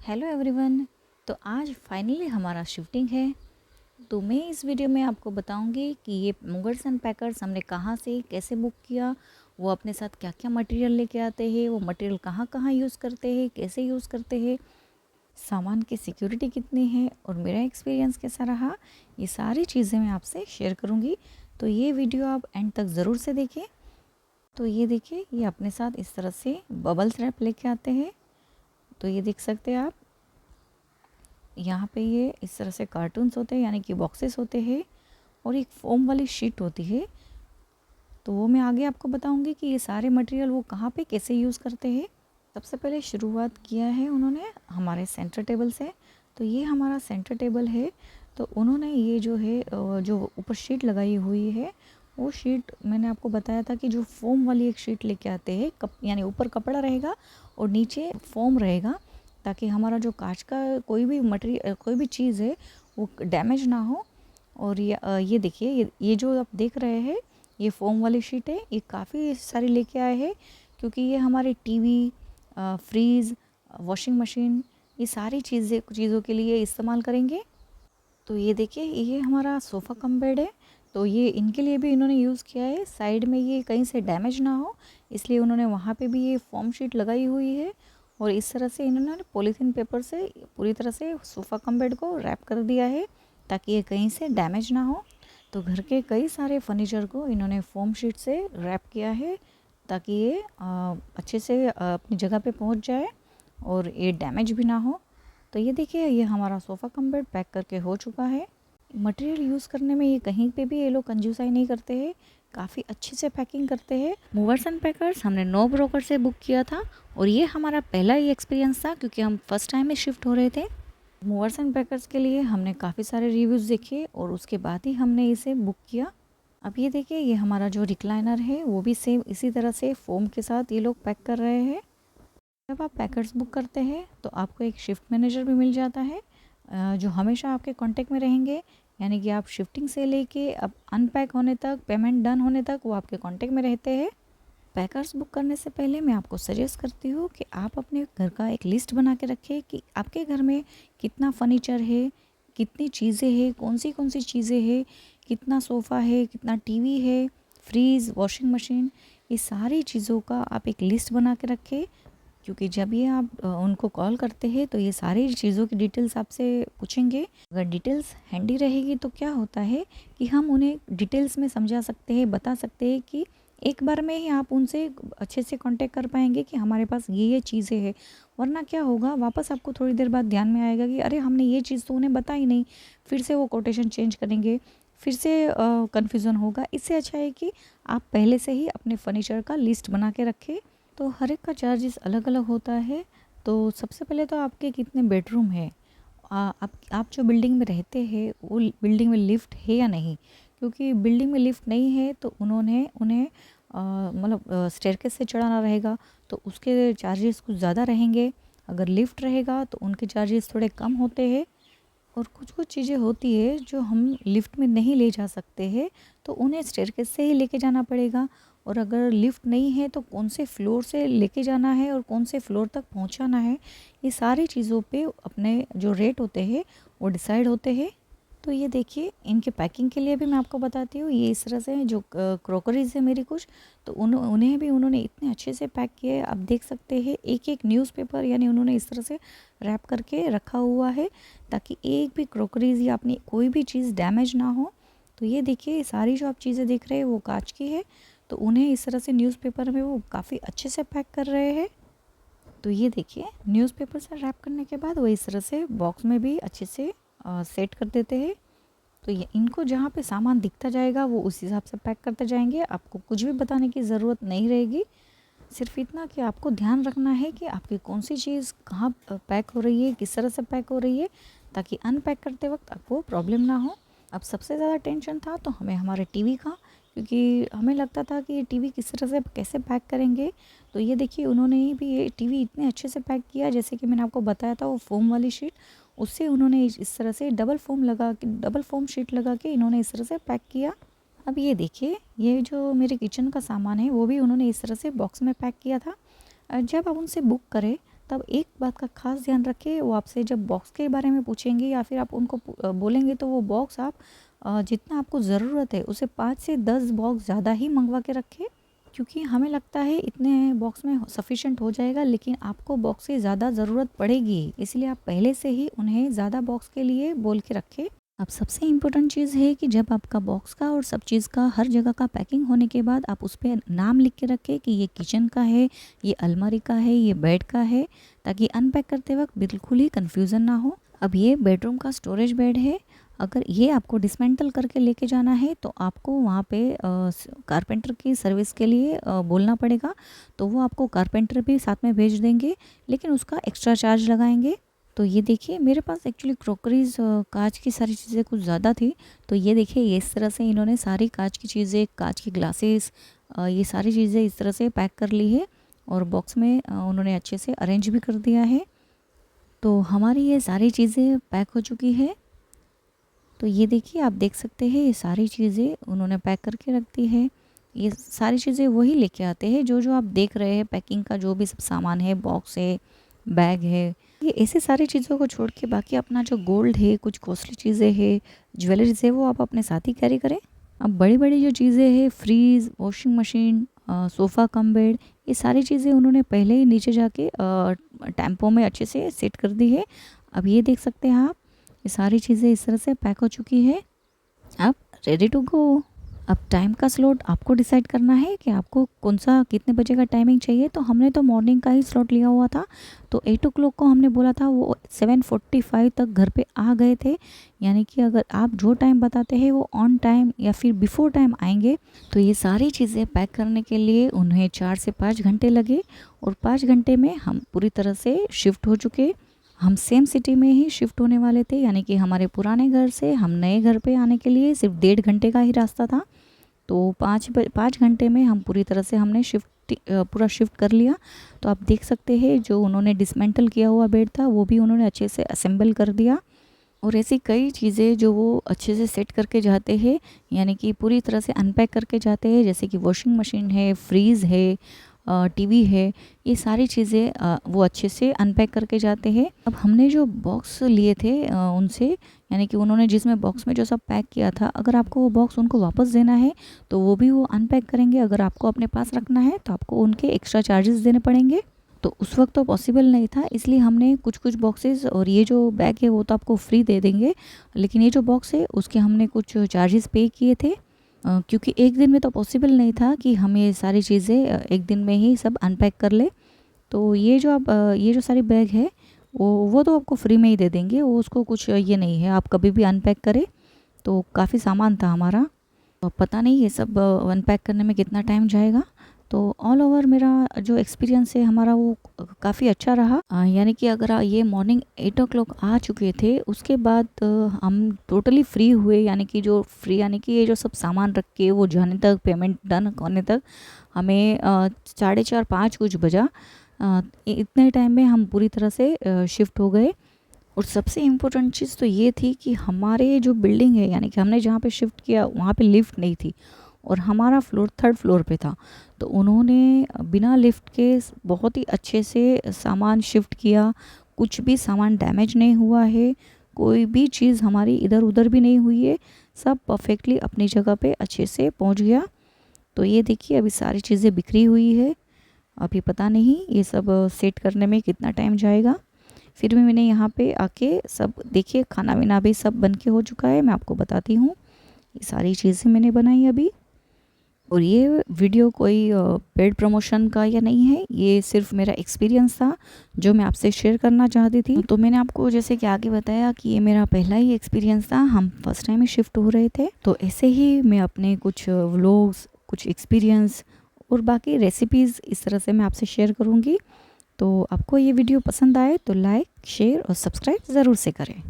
Hello everyone. तो आज finally हमारा शिफ्टिंग है। तो मैं इस वीडियो में आपको बताऊंगी कि ये मूवर्स एंड पैकर्स हमने कहाँ से कैसे बुक किया, वो अपने साथ क्या क्या मटेरियल लेके आते हैं, वो मटेरियल कहाँ कहाँ यूज़ करते हैं, कैसे यूज़ करते हैं, सामान की सिक्योरिटी कितनी है और मेरा एक्सपीरियंस कैसा रहा। ये सारी चीज़ें मैं आपसे शेयर करूँगी। तो ये वीडियो आप एंड तक ज़रूर से देखें। तो ये देखिए, ये अपने साथ इस तरह से बबल्स रैप लेके आते हैं। तो ये देख सकते हैं आप, यहाँ पे ये इस तरह से कार्टून्स होते हैं, यानी कि बॉक्सेस होते हैं, और एक फोम वाली शीट होती है। तो वो मैं आगे आपको बताऊंगी कि ये सारे मटेरियल वो कहाँ पे कैसे यूज़ करते हैं। सबसे पहले शुरुआत किया है उन्होंने हमारे सेंटर टेबल से। तो ये हमारा सेंटर टेबल है। तो उन्होंने ये जो है जो ऊपर शीट लगाई हुई है, वो शीट मैंने आपको बताया था कि जो फोम वाली एक शीट लेके आते हैं, यानी ऊपर कपड़ा रहेगा और नीचे फोम रहेगा, ताकि हमारा जो कांच का कोई भी मटेरियल कोई भी चीज़ है वो डैमेज ना हो। और ये देखिए, ये जो आप देख रहे हैं ये फ़ोम वाली शीट है। ये काफ़ी सारी लेके आए हैं, क्योंकि ये हमारे टीवी, फ्रीज़, वॉशिंग मशीन, ये सारी चीज़ों के लिए इस्तेमाल करेंगे। तो ये देखिए, ये हमारा सोफ़ा कम बेड है। तो ये इनके लिए भी इन्होंने यूज़ किया है। साइड में ये कहीं से डैमेज ना हो, इसलिए उन्होंने वहाँ पे भी ये फ़ोम शीट लगाई हुई है। और इस तरह से इन्होंने पॉलीथीन पेपर से पूरी तरह से सोफ़ा कम बेड को रैप कर दिया है, ताकि ये कहीं से डैमेज ना हो। तो घर के कई सारे फर्नीचर को इन्होंने फ़ोम शीट से रैप किया है, ताकि ये अच्छे से अपनी जगह पे पहुंच जाए और ये डैमेज भी ना हो। तो ये देखिए, ये हमारा सोफ़ा कम बेड पैक करके हो चुका है। मटेरियल यूज़ करने में ये कहीं पे भी ये लोग कंजूसाई नहीं करते हैं, काफ़ी अच्छे से पैकिंग करते हैं। मूवर्स एंड पैकर्स हमने नो ब्रोकर से बुक किया था, और ये हमारा पहला ही एक्सपीरियंस था, क्योंकि हम फर्स्ट टाइम में शिफ्ट हो रहे थे। मूवर्स एंड पैकर्स के लिए हमने काफ़ी सारे रिव्यूज़ देखे और उसके बाद ही हमने इसे बुक किया। अब ये देखिए, ये हमारा जो रिक्लाइनर है वो भी सेम इसी तरह से फ़ोम के साथ ये लोग पैक कर रहे हैं। जब आप पैकर्स बुक करते हैं तो आपको एक शिफ्ट मैनेजर भी मिल जाता है, जो हमेशा आपके कांटेक्ट में रहेंगे। यानी कि आप शिफ्टिंग से लेके अब अनपैक होने तक, पेमेंट डन होने तक वो आपके कांटेक्ट में रहते हैं। पैकर्स बुक करने से पहले मैं आपको सजेस्ट करती हूँ कि आप अपने घर का एक लिस्ट बना के रखें कि आपके घर में कितना फर्नीचर है, कितनी चीज़ें हैं, कौन सी चीज़ें हैं, कितना सोफ़ा है, कितना टीवी है, फ्रीज़, वॉशिंग मशीन, ये सारी चीज़ों का आप एक लिस्ट बना के रखें। क्योंकि जब ये आप उनको कॉल करते हैं तो ये सारी चीज़ों की डिटेल्स आपसे पूछेंगे। अगर डिटेल्स हैंडी रहेगी तो क्या होता है कि हम उन्हें डिटेल्स में समझा सकते हैं, बता सकते हैं कि एक बार में ही आप उनसे अच्छे से कांटेक्ट कर पाएंगे कि हमारे पास ये चीज़ें हैं। वरना क्या होगा, वापस आपको थोड़ी देर बाद ध्यान में आएगा कि अरे हमने ये चीज़ तो उन्हें बताई नहीं, फिर से वो कोटेशन चेंज करेंगे, फिर से कन्फ्यूज़न होगा। इससे अच्छा है कि आप पहले से ही अपने फर्नीचर का लिस्ट बना के रखें। तो हर एक का चार्जेस अलग अलग होता है। तो सबसे पहले तो आपके कितने बेडरूम है, आप जो बिल्डिंग में रहते हैं वो बिल्डिंग में लिफ्ट है या नहीं। क्योंकि बिल्डिंग में लिफ्ट नहीं है तो उन्हें मतलब स्टेयरकेस से चढ़ाना रहेगा, तो उसके चार्जेस कुछ ज़्यादा रहेंगे। अगर लिफ्ट रहेगा तो उनके चार्जेस थोड़े कम होते हैं। और कुछ चीज़ें होती है जो हम लिफ्ट में नहीं ले जा सकते हैं, तो उन्हें स्टेयरकेस से ही लेके जाना पड़ेगा। और अगर लिफ्ट नहीं है तो कौन से फ्लोर से लेके जाना है और कौन से फ्लोर तक पहुंचाना है, ये सारी चीज़ों पे अपने जो रेट होते हैं वो डिसाइड होते हैं। तो ये देखिए, इनके पैकिंग के लिए भी मैं आपको बताती हूँ। ये इस तरह से जो क्रॉकरीज है मेरी कुछ, तो उन्हें भी उन्होंने इतने अच्छे से पैक किए हैं। आप देख सकते हैं एक एक न्यूज़पेपर, यानी उन्होंने इस तरह से रैप करके रखा हुआ है, ताकि एक भी क्रॉकरीज या अपनी कोई भी चीज़ डैमेज ना हो। तो ये देखिए, सारी जो आप चीज़ें देख रहे हैं वो कांच की है, तो उन्हें इस तरह से न्यूज़पेपर में वो काफ़ी अच्छे से पैक कर रहे हैं। तो ये देखिए, न्यूज़पेपर से रैप करने के बाद वो इस तरह से बॉक्स में भी अच्छे से सेट कर देते हैं। तो ये इनको जहाँ पे सामान दिखता जाएगा वो उस हिसाब से पैक करते जाएंगे। आपको कुछ भी बताने की ज़रूरत नहीं रहेगी। सिर्फ इतना कि आपको ध्यान रखना है कि आपकी कौन सी चीज़ कहाँ पैक हो रही है, किस तरह से पैक हो रही है, ताकि अनपैक करते वक्त आपको प्रॉब्लम ना हो। अब सबसे ज़्यादा टेंशन था तो हमें हमारे टीवी का, क्योंकि हमें लगता था कि ये टीवी किस तरह से कैसे पैक करेंगे। तो ये देखिए, उन्होंने भी ये टीवी इतने अच्छे से पैक किया, जैसे कि मैंने आपको बताया था वो फोम वाली शीट, उससे उन्होंने इस तरह से डबल फोम शीट लगा के इन्होंने इस तरह से पैक किया। अब ये देखिए, ये जो मेरे किचन का सामान है वो भी उन्होंने इस तरह से बॉक्स में पैक किया था। जब आप उनसे बुक करें तब एक बात का ख़ास ध्यान रखें, वो आपसे जब बॉक्स के बारे में पूछेंगे या फिर आप उनको बोलेंगे तो वो बॉक्स आप जितना आपको ज़रूरत है उसे 5 से 10 बॉक्स ज़्यादा ही मंगवा के रखें, क्योंकि हमें लगता है इतने बॉक्स में सफिशिएंट हो जाएगा, लेकिन आपको बॉक्स से ज़्यादा ज़रूरत पड़ेगी, इसलिए आप पहले से ही उन्हें ज़्यादा बॉक्स के लिए बोल के रखें। अब सबसे इम्पोर्टेंट चीज़ है कि जब आपका बॉक्स का और सब चीज़ का हर जगह का पैकिंग होने के बाद आप उस पर नाम लिख के रखें कि ये किचन का है, ये अलमारी का है, ये बेड का है, ताकि अनपैक करते वक्त बिल्कुल ही कन्फ्यूज़न ना हो। अब ये बेडरूम का स्टोरेज बेड है, अगर ये आपको डिसमेंटल करके लेके जाना है तो आपको वहाँ पे कारपेंटर की सर्विस के लिए बोलना पड़ेगा, तो वो आपको कारपेंटर भी साथ में भेज देंगे, लेकिन उसका एक्स्ट्रा चार्ज लगाएंगे। तो ये देखिए मेरे पास एक्चुअली क्रॉकरीज कांच की सारी चीज़ें कुछ ज़्यादा थी, तो ये देखिए ये इस तरह से इन्होंने सारी कांच की चीज़ें, कांच की ग्लासेस, ये सारी चीज़ें इस तरह से पैक कर ली है और बॉक्स में उन्होंने अच्छे से अरेंज भी कर दिया है। तो हमारी ये सारी चीज़ें पैक हो चुकी है। तो ये देखिए आप देख सकते हैं ये सारी चीज़ें उन्होंने पैक करके रख दी है। ये सारी चीज़ें वही लेके आते हैं जो जो आप देख रहे हैं, पैकिंग का जो भी सब सामान है, बॉक्स है, बैग है, ये ऐसे सारी चीज़ों को छोड़ के बाकी अपना जो गोल्ड है, कुछ कॉस्टली चीज़ें हैं, ज्वेलरीज है, वो आप अपने साथ ही कैरी करें। अब बड़ी बड़ी जो चीज़ें हैं, fridge, washing machine, sofa cum bed, ये सारी चीज़ें उन्होंने पहले ही नीचे जाके टेम्पो में अच्छे से सेट कर दी है। अब ये देख सकते हैं आप, ये सारी चीज़ें इस तरह से पैक हो चुकी है। अब रेडी टू गो। अब टाइम का स्लॉट आपको डिसाइड करना है कि आपको कौन सा कितने बजे का टाइमिंग चाहिए। तो हमने तो मॉर्निंग का ही स्लॉट लिया हुआ था, तो 8 o'clock को हमने बोला था, वो 7:45 तक घर पे आ गए थे। यानी कि अगर आप जो टाइम बताते हैं वो ऑन टाइम या फिर बिफोर टाइम आएंगे। तो ये सारी चीज़ें पैक करने के लिए उन्हें 4 से 5 घंटे लगे और 5 घंटे में हम पूरी तरह से शिफ्ट हो चुके। हम सेम सिटी में ही शिफ्ट होने वाले थे, यानी कि हमारे पुराने घर से हम नए घर पे आने के लिए सिर्फ 1.5 घंटे का ही रास्ता था। तो 5 घंटे में हम पूरी तरह से हमने पूरा शिफ्ट कर लिया। तो आप देख सकते हैं जो उन्होंने डिसमेंटल किया हुआ बेड था वो भी उन्होंने अच्छे से असेंबल कर दिया। और ऐसी कई चीज़ें जो वो अच्छे से सेट करके जाते हैं, यानी कि पूरी तरह से अनपैक करके जाते हैं, जैसे कि वॉशिंग मशीन है, फ्रीज़ है, टीवी है, ये सारी चीज़ें वो अच्छे से अनपैक करके जाते हैं। अब हमने जो बॉक्स लिए थे उनसे, यानी कि उन्होंने जिसमें बॉक्स में जो सब पैक किया था, अगर आपको वो बॉक्स उनको वापस देना है तो वो भी वो अनपैक करेंगे। अगर आपको अपने पास रखना है तो आपको उनके एक्स्ट्रा चार्जेस देने पड़ेंगे। तो उस वक्त तो पॉसिबल नहीं था, इसलिए हमने कुछ कुछ बॉक्सेस और ये जो बैग है वो तो आपको फ्री दे देंगे, लेकिन ये जो बॉक्स है उसके हमने कुछ चार्जेस पे किए थे, क्योंकि एक दिन में तो पॉसिबल नहीं था कि हम ये सारी चीज़ें एक दिन में ही सब अनपैक कर ले। तो ये जो आप ये जो सारी बैग है वो तो आपको फ्री में ही दे देंगे, वो उसको कुछ ये नहीं है, आप कभी भी अनपैक करें। तो काफ़ी सामान था हमारा, तो पता नहीं ये सब अनपैक करने में कितना टाइम जाएगा। तो ऑल ओवर मेरा जो एक्सपीरियंस है हमारा वो काफ़ी अच्छा रहा। यानी कि अगर ये मॉर्निंग 8 o'clock आ चुके थे, उसके बाद हम टोटली फ्री हुए, यानी कि जो फ्री यानी कि ये जो सब सामान रख के वो जाने तक, पेमेंट डन होने तक हमें 4:30-5 कुछ बजा। इतने टाइम में हम पूरी तरह से शिफ्ट हो गए। और सबसे इम्पोर्टेंट चीज़ तो ये थी कि हमारे जो बिल्डिंग है, यानी कि हमने जहाँ पे शिफ्ट किया वहाँ पे लिफ्ट नहीं थी और हमारा फ्लोर 3rd फ्लोर पे था। तो उन्होंने बिना लिफ्ट के बहुत ही अच्छे से सामान शिफ्ट किया, कुछ भी सामान डैमेज नहीं हुआ है, कोई भी चीज़ हमारी इधर उधर भी नहीं हुई है, सब परफेक्टली अपनी जगह पे अच्छे से पहुंच गया। तो ये देखिए अभी सारी चीज़ें बिखरी हुई है, अभी पता नहीं ये सब सेट करने में कितना टाइम जाएगा। फिर भी मैंने यहाँ पे आके सब देखिए खाना वाना भी सब बन के हो चुका है, मैं आपको बताती हूँ। ये सारी चीज़ें मैंने बनाई अभी, और ये वीडियो कोई पेड प्रमोशन का या नहीं है, ये सिर्फ मेरा एक्सपीरियंस था जो मैं आपसे शेयर करना चाहती थी। तो मैंने आपको जैसे कि आगे बताया कि ये मेरा पहला ही एक्सपीरियंस था, हम फर्स्ट टाइम ही शिफ्ट हो रहे थे। तो ऐसे ही मैं अपने कुछ व्लॉग्स, कुछ एक्सपीरियंस और बाकी रेसिपीज़ इस तरह से मैं आपसे शेयर करूँगी। तो आपको ये वीडियो पसंद आए तो लाइक, शेयर और सब्सक्राइब ज़रूर से करें।